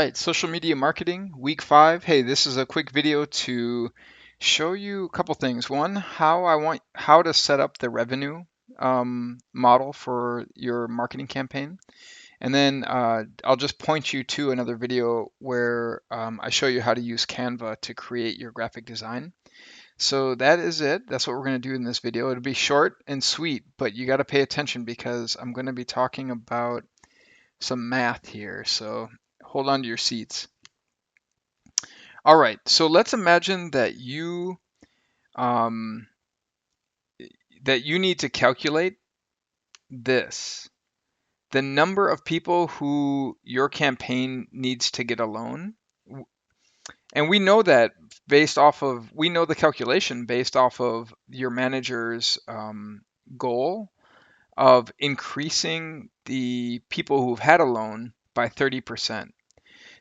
Right, social media marketing, week 5. Hey, this is a quick video to show you a couple things. One, how to set up the revenue model for your marketing campaign. And then I'll just point you to another video where I show you how to use Canva to create your graphic design. So that is it. That's what we're going to do in this video. It'll be short and sweet, but you got to pay attention because I'm going to be talking about some math here. So hold on to your seats. All right, so let's imagine um, that you need to calculate this, the number of people who your campaign needs to get a loan. And we know that we know the calculation based off of your manager's goal of increasing the people who've had a loan by 30%.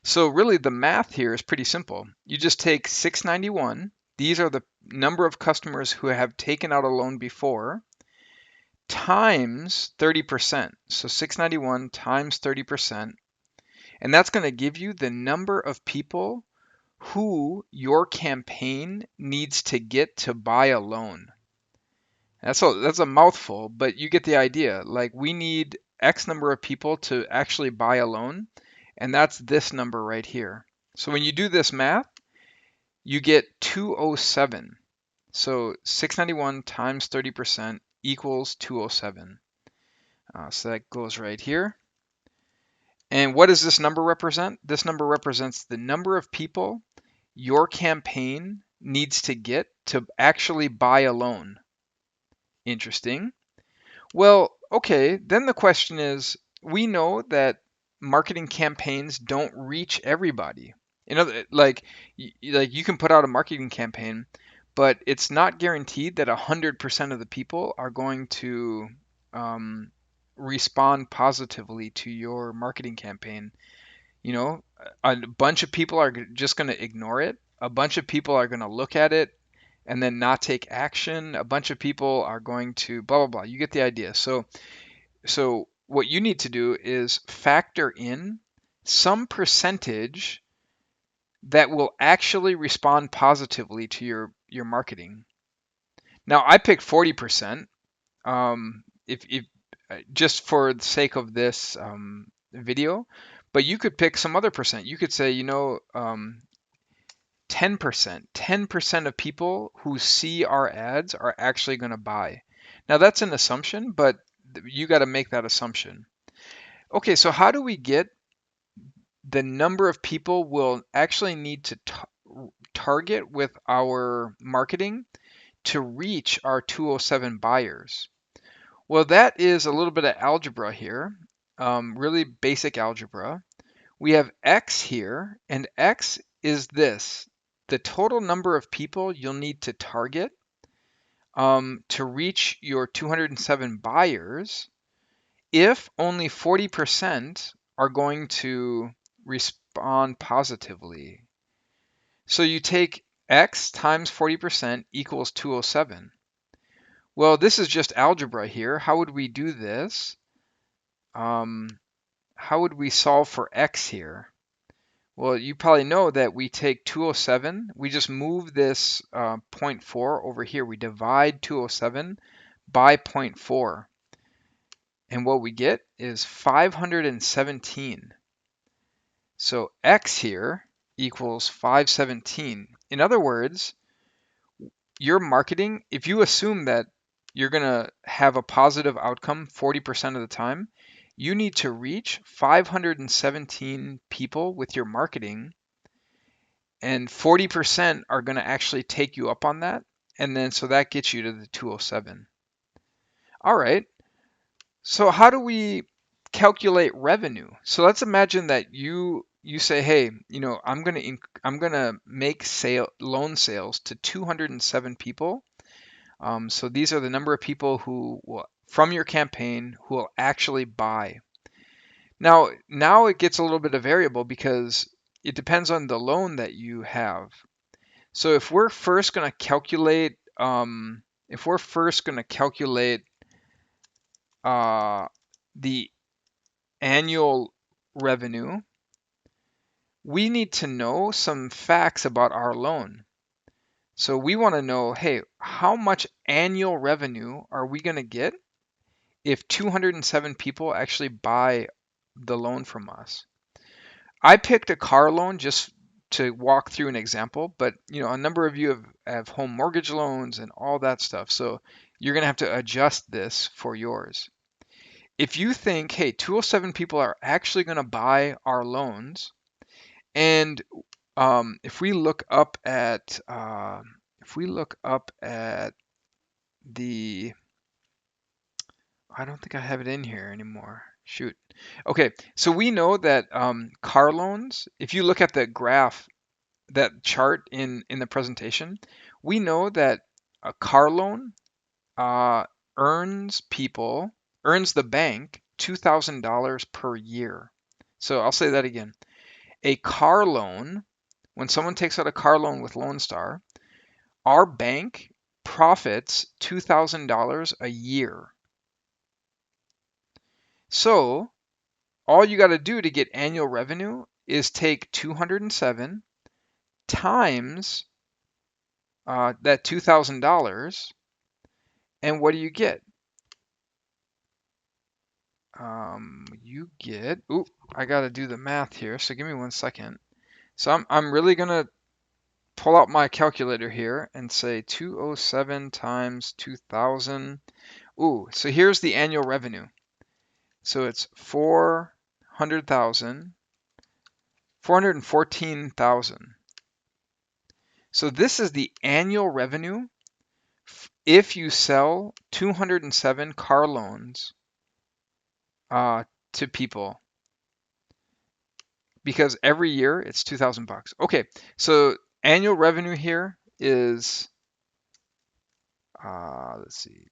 So really the math here is pretty simple. You just take 691. These are the number of customers who have taken out a loan before times 30%. So 691 times 30%. And that's going to give you the number of people who your campaign needs to get to buy a loan. That's a mouthful, but you get the idea. Like we need X number of people to actually buy a loan, and that's this number right here. So when you do this math, you get 207. So 691 times 30% equals 207. So that goes right here. And what does this number represent? This number represents the number of people your campaign needs to get to actually buy a loan. Interesting. Well, okay, then the question is, we know that marketing campaigns don't reach everybody. Like you can put out a marketing campaign, but it's not guaranteed that 100% of the people are going to um, respond positively to your marketing campaign. You know, a bunch of people are just going to ignore it. A bunch of people are going to look at it and then not take action. A bunch of people are going to blah blah blah. You get the idea. So what you need to do is factor in some percentage that will actually respond positively to your marketing. Now I picked 40%. If just for the sake of this video, but you could pick some other percent. You could say, 10%. 10% of people who see our ads are actually going to buy. Now that's an assumption, but you got to make that assumption. Okay, so how do we get the number of people we'll actually need to target with our marketing to reach our 207 buyers? Well, that is a little bit of algebra here, really basic algebra. We have X here, and X is this, the total number of people you'll need to target to reach your 207 buyers if only 40% are going to respond positively. So you take X times 40% equals 207. Well, this is just algebra here. How would we do this? How would we solve for X here? Well, you probably know that we take 207, we just move this 0.4 over here. We divide 207 by 0.4. And what we get is 517. So X here equals 517. In other words, your marketing, if you assume that you're going to have a positive outcome 40% of the time, you need to reach 517 people with your marketing, and 40% are going to actually take you up on that. And then so that gets you to the 207. All right. So how do we calculate revenue? So let's imagine that you say, hey, I'm going to make loan sales to 207 people. So these are the number of people who will, from your campaign, who will actually buy. Now it gets a little bit of variable because it depends on the loan that you have. So if we're first going to calculate, the annual revenue, we need to know some facts about our loan. So we want to know, hey, how much annual revenue are we going to get if 207 people actually buy the loan from us? I picked a car loan just to walk through an example, but a number of you have home mortgage loans and all that stuff. So you're going to have to adjust this for yours. If you think, hey, 207 people are actually going to buy our loans, and if we look up at the, I don't think I have it in here anymore. Shoot. Okay, so we know that car loans, if you look at the graph, that chart in the presentation, we know that a car loan uh, earns the bank $2,000 per year. So I'll say that again. A car loan, when someone takes out a car loan with Lone Star, our bank profits $2,000 a year. So all you got to do to get annual revenue is take 207 times that $2,000, and what do you get? You get, ooh, I got to do the math here, so give me 1 second. So I'm really going to pull out my calculator here and say 207 times 2,000. Ooh, so here's the annual revenue. So it's 414,000. So this is the annual revenue if you sell 207 car loans to people, because every year it's $2,000. Okay, so annual revenue here is let's see,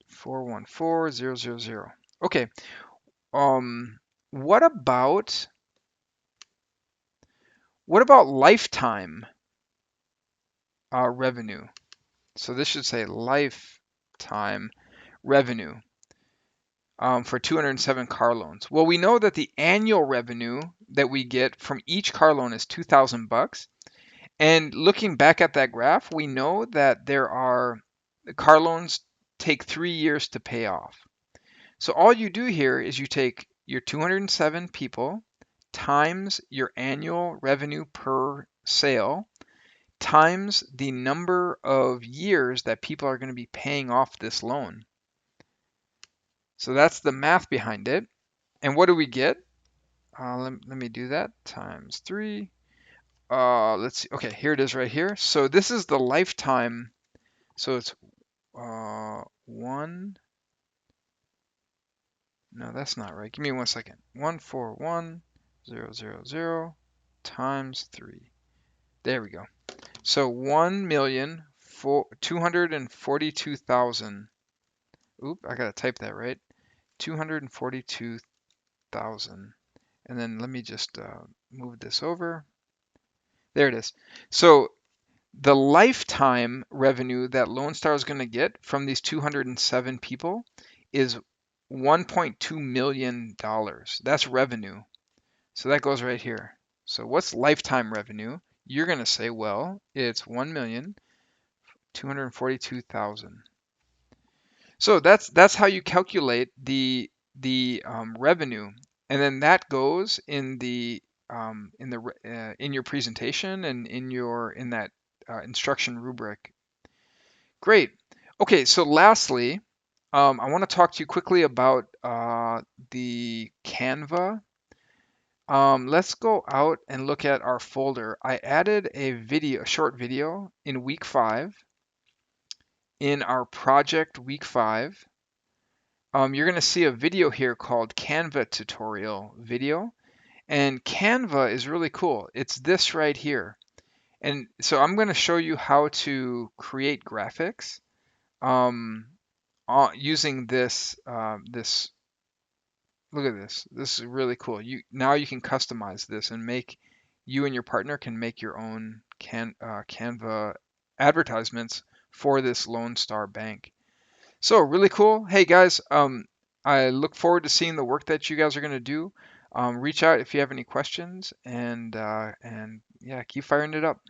414,000. Okay, what about lifetime revenue? So this should say lifetime revenue for 207 car loans. Well, we know that the annual revenue that we get from each car loan is $2,000. And looking back at that graph, we know that car loans take 3 years to pay off. So all you do here is you take your 207 people times your annual revenue per sale times the number of years that people are going to be paying off this loan. So that's the math behind it. And what do we get? Let me do that. Times 3. Let's see. Okay, here it is right here. So this is the lifetime. So it's 1. No, that's not right. Give me 1 second. 141,000 times 3. There we go. So 1,242,000. Oop, I gotta type that right. 242,000. And then let me just move this over. There it is. So the lifetime revenue that Lone Star is going to get from these 207 people is $1.2 million. That's revenue. So that goes right here. So what's lifetime revenue? You're going to say, well, it's 1,242,000. So that's how you calculate the revenue, and then that goes in your presentation and in that instruction rubric. Great. Okay, so lastly, I want to talk to you quickly about the Canva. Let's go out and look at our folder. I added a short video in week 5. In our project week 5, you're going to see a video here called Canva tutorial video. And Canva is really cool. It's this right here. And so I'm going to show you how to create graphics using this. Look at this. This is really cool. Now you can customize this and you and your partner can make your own Canva advertisements for this Lone Star Bank. So really cool. Hey guys, I look forward to seeing the work that you guys are going to do. Reach out if you have any questions, and yeah, keep firing it up.